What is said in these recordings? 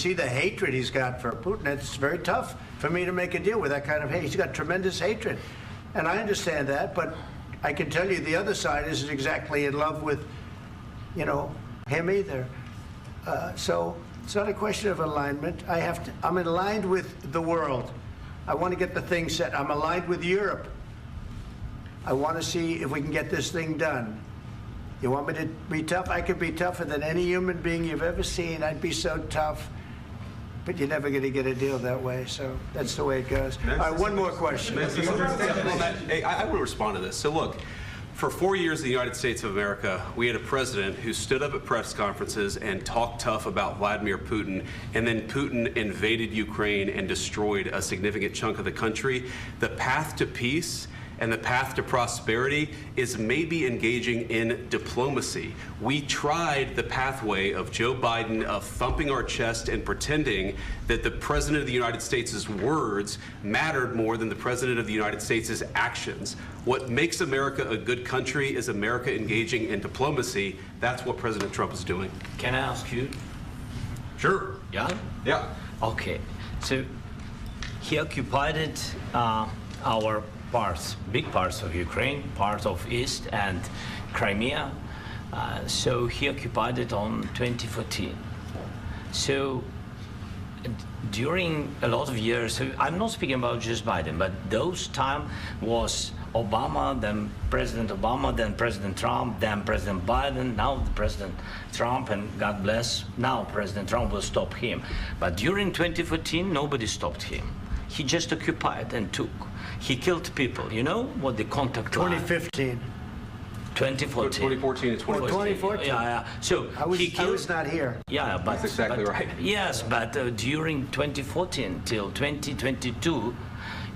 see the hatred he's got for Putin, it's very tough for me to make a deal with that kind of hate. He's got tremendous hatred. And I understand that, but I can tell you the other side isn't exactly in love with, you know, him either. So it's not a question of alignment. I'm aligned with the world. I want to get the thing set. I'm aligned with Europe. I want to see if we can get this thing done. You want me to be tough? I could be tougher than any human being you've ever seen. I'd be so tough. But you're never going to get a deal that way, so that's the way it goes. All right, one more question. Hey, I will respond to this. So look, for 4 years in the United States of America, we had a president who stood up at press conferences and talked tough about Vladimir Putin, and then Putin invaded Ukraine and destroyed a significant chunk of the country. The path to peace and the path to prosperity is maybe engaging in diplomacy. We tried the pathway of Joe Biden of thumping our chest and pretending that the President of the United States' words mattered more than the President of the United States' actions. What makes America a good country is America engaging in diplomacy. That's what President Trump is doing. Can I ask you? Sure. Yeah? Yeah. Okay. So he occupied our parts, big parts of Ukraine, part of East and Crimea. So he occupied it on 2014. So during a lot of years, so I'm not speaking about just Biden, but those time was Obama, then President Obama, then President Trump, then President Biden, now the President Trump, and God bless, now President Trump will stop him. But during 2014, nobody stopped him. He just occupied and took. He killed people. You know what the contact line? 2015. 2014. 2014 and 2014. 2014. Yeah. So I was not here. Yeah, but that's exactly right. Yes, but during 2014 till 2022,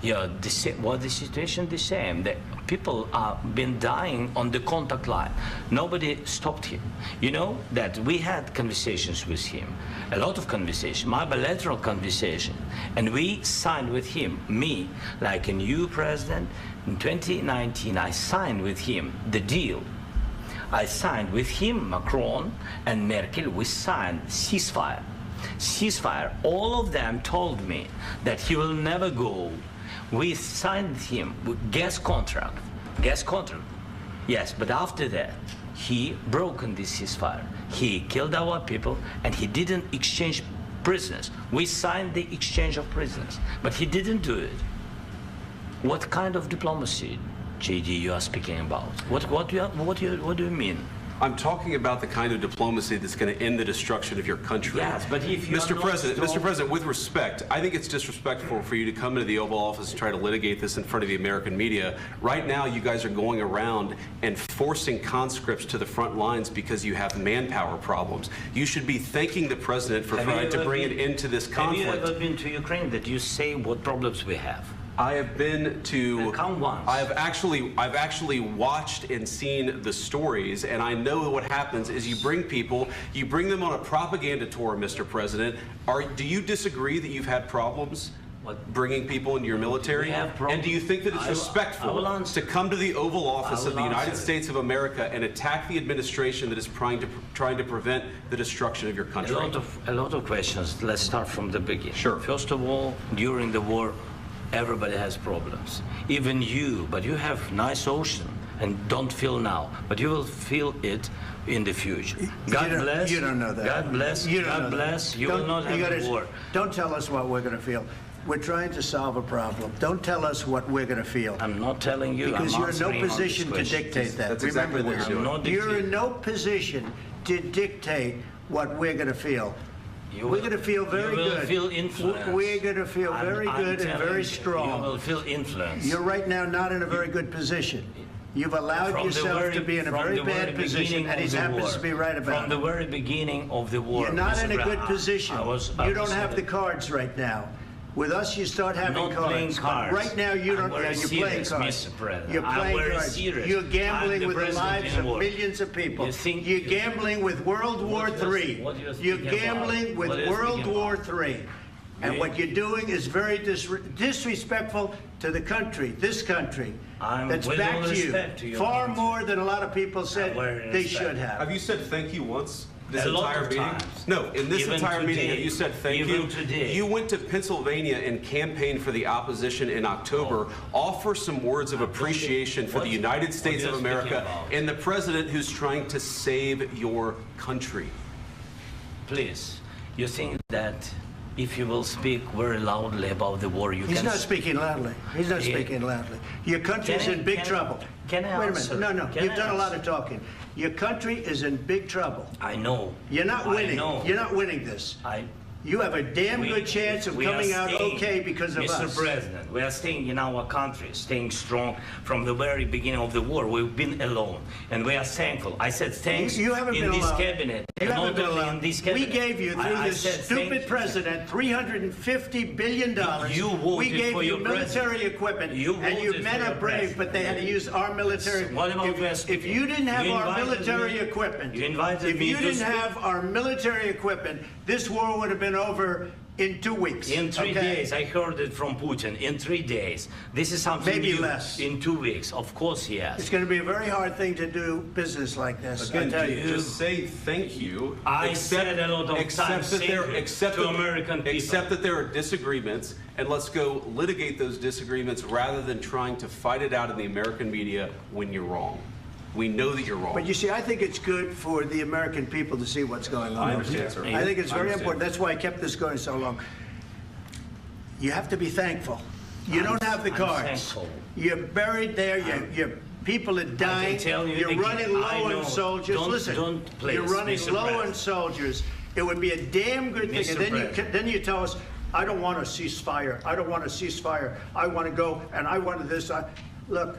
yeah, the situation the same. The people have been dying on the contact line. Nobody stopped him. You know that we had conversations with him, a lot of conversation, my bilateral conversation, and we signed with him, me, like a new president. In 2019, I signed with him the deal. I signed with him, Macron and Merkel, we signed ceasefire. Ceasefire, all of them told me that he will never go. We signed him with gas contract, yes, but after that, he broken this ceasefire. He killed our people and he didn't exchange prisoners. We signed the exchange of prisoners, but he didn't do it. What kind of diplomacy, JD, you are speaking about? What do you mean? I'm talking about the kind of diplomacy that's going to end the destruction of your country. Yes, but if you Mr. President, with respect, I think it's disrespectful for you to come into the Oval Office and try to litigate this in front of the American media. Right now, you guys are going around and forcing conscripts to the front lines because you have manpower problems. You should be thanking the President for trying to bring an end to this conflict. Have you ever been to Ukraine that you say what problems we have? I have been to. Count once. I've actually watched and seen the stories, and I know what happens is you bring them on a propaganda tour, Mr. President. Do you disagree that you've had problems bringing people into your military? And do you think that it's respectful to come to the Oval Office of the United States of America and attack the administration that is trying to prevent the destruction of your country? A lot of questions. Let's start from the beginning. Sure. First of all, during the war, everybody has problems, even you, but you have nice ocean and don't feel now, but you will feel it in the future. God bless. You don't know that. God bless. God bless. You will not have war. Don't tell us what we're going to feel. We're trying to solve a problem. Don't tell us what we're going to feel. I'm not telling you. Because you're in no position to dictate that. That's exactly what you're doing. You're in no position to dictate what we're going to feel. We're going to feel very good. You will feel influence. We're going to feel very good and very strong. You will feel influence. You're right now not in a very good position. You've allowed yourself to be in a very bad position, and he happens to be right about it. From the very beginning of the war. You're not in a good position. You don't have the cards right now. With us, you start having cards. Right now, you don't. You're playing cards. You're playing cards. You're gambling with the lives of millions of people. You're gambling with World War III. You're gambling with World War III. And what you're doing is very disrespectful to the country, this country, that's back to you, far more than a lot of people said they should have. Have you said thank you once? this A lot entire of meeting? times. No, in this Even entire meeting, today. have you said thank Even you? today. You went to Pennsylvania and campaigned for the opposition in October. Offer some words of appreciation for the United States what of you're America speaking about. and the president who's trying to save your country. Please, you think that if you will speak very loudly about the war, you He's can... not speaking loudly. He's not Yeah. speaking loudly. Your country is Can I- in big can I- trouble. can I Wait a answer? minute. No, Can you've I done a lot answer? of talking. Your country is in big trouble. I know. You're not winning. I know. You're not winning this. You have a damn We- good chance of we are coming out staying, okay because of Mr. us. President, we are staying in our country, staying strong from the very beginning of the war. We've been alone, and we are thankful. I said thanks You haven't in been this alone. cabinet. You and haven't not been only alone. in this We cabinet. gave you, through I this said stupid thank- president, $350 billion. You voted We gave for you your military president. equipment, You and you voted men for are your brave, president. but they had to use our military. What about West? If you didn't have You our invited military me- equipment, you invited if me you to didn't speak. have our military equipment, this war would have been over in 2 weeks. In 3 okay? days, I heard it from Putin. In 3 days, this is something Maybe new. less. In 2 weeks, of course, yes. It's going to be a very hard thing to do business like this. I Again, tell you. just say thank you. I said a lot of accept times that thank there, you accept to that- American people. Accept that there are disagreements, and let's go litigate those disagreements rather than trying to fight it out in the American media when you're wrong. We know that you're wrong. But you see, I think it's good for the American people to see what's going on. I understand, sir. I think it's I very understand. important. That's why I kept this going so long. You have to be thankful. You don't have the I'm cards. thankful. You're buried there. Your people are dying. tell you You're again, running I low know. on soldiers. Don't- Listen, don't, please, you're running Mr. low on President. soldiers. It would be a damn good thing. Mr. And then President. then you tell us, I don't want a ceasefire. I don't want a ceasefire. I want to go and I want this. Look.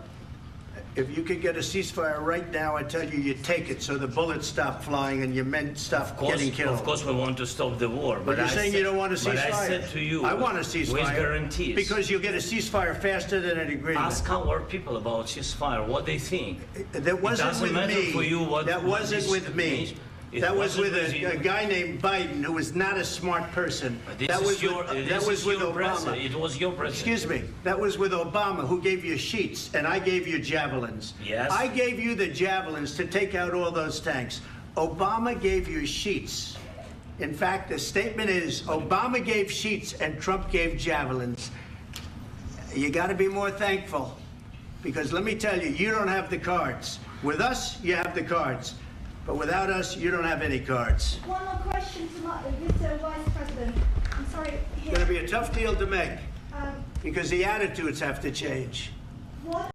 If you could get a ceasefire right now, I tell you, you take it so the bullets stop flying and your men stop getting killed. Of course, we want to stop the war. But you're I saying said- you don't want a ceasefire. But I said to you, I want a ceasefire. with guarantees. Because you'll get a ceasefire faster than an agreement. Ask our people about ceasefire, what they think. That wasn't doesn't with matter me. for you what- That what wasn't is- with me. It That was wasn't with with you. a guy named Biden, who was not a smart person. That was with Obama. president. It was your president. Excuse me. That was with Obama, who gave you sheets, and I gave you javelins. Yes. I gave you the javelins to take out all those tanks. Obama gave you sheets. In fact, the statement is Obama gave sheets and Trump gave javelins. You got to be more thankful, because let me tell you, you don't have the cards. With us, you have the cards. But without us, you don't have any cards. One more question to Mr. Vice President. I'm sorry. It's going to be a tough deal to make, Um, because the attitudes have to change. what